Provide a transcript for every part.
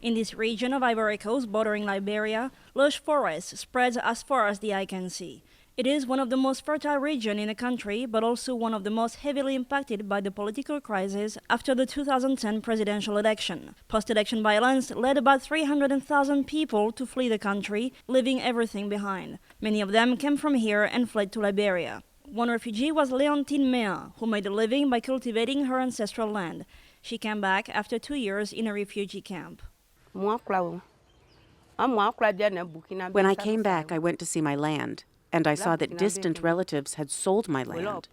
In this region of Ivory Coast bordering Liberia, lush forest spreads as far as the eye can see. It is one of the most fertile regions in the country, but also one of the most heavily impacted by the political crisis after the 2010 presidential election. Post-election violence led about 300,000 people to flee the country, leaving everything behind. Many of them came from here and fled to Liberia. One refugee was Leontine Mea, who made a living by cultivating her ancestral land. She came back after 2 years in a refugee camp. When I came back, I went to see my land, and I saw that distant relatives had sold my land,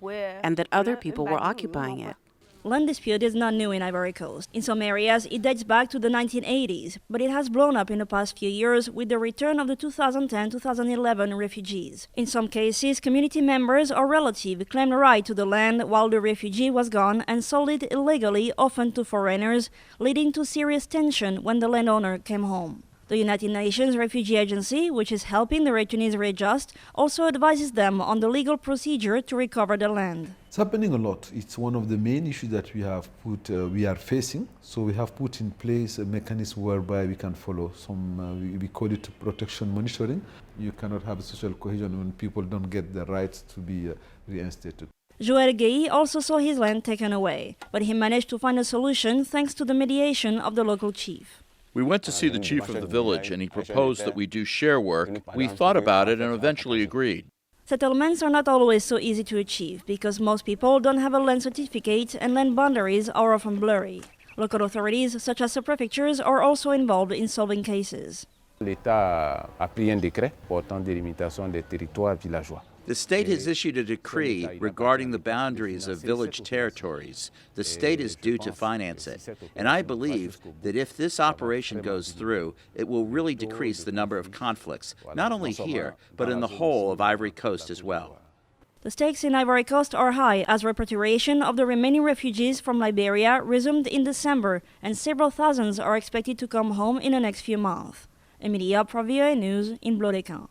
and that other people were occupying it. Land dispute is not new in Ivory Coast. In some areas, it dates back to the 1980s, but it has blown up in the past few years with the return of the 2010-2011 refugees. In some cases, community members or relatives claimed the right to the land while the refugee was gone and sold it illegally, often to foreigners, leading to serious tension when the landowner came home. The United Nations Refugee Agency, which is helping the returnees readjust, also advises them on the legal procedure to recover the land. It's happening a lot. It's one of the main issues that we are facing. So we have put in place a mechanism whereby we can follow some, we call it protection monitoring. You cannot have social cohesion when people don't get the rights to be reinstated. Joël Guéhi also saw his land taken away, but he managed to find a solution thanks to the mediation of the local chief. We went to see the chief of the village, and he proposed that we do share work. We thought about it and eventually agreed. Settlements are not always so easy to achieve because most people don't have a land certificate and land boundaries are often blurry. Local authorities, such as the prefectures, are also involved in solving cases. L'État a pris un décret portant délimitation des territoires villageois. The state has issued a decree regarding the boundaries of village territories. The state is due to finance it. And I believe that if this operation goes through, it will really decrease the number of conflicts, not only here, but in the whole of Ivory Coast as well. The stakes in Ivory Coast are high as repatriation of the remaining refugees from Liberia resumed in December, and several thousands are expected to come home in the next few months. Emilie IOB for VOA News in Blodecan.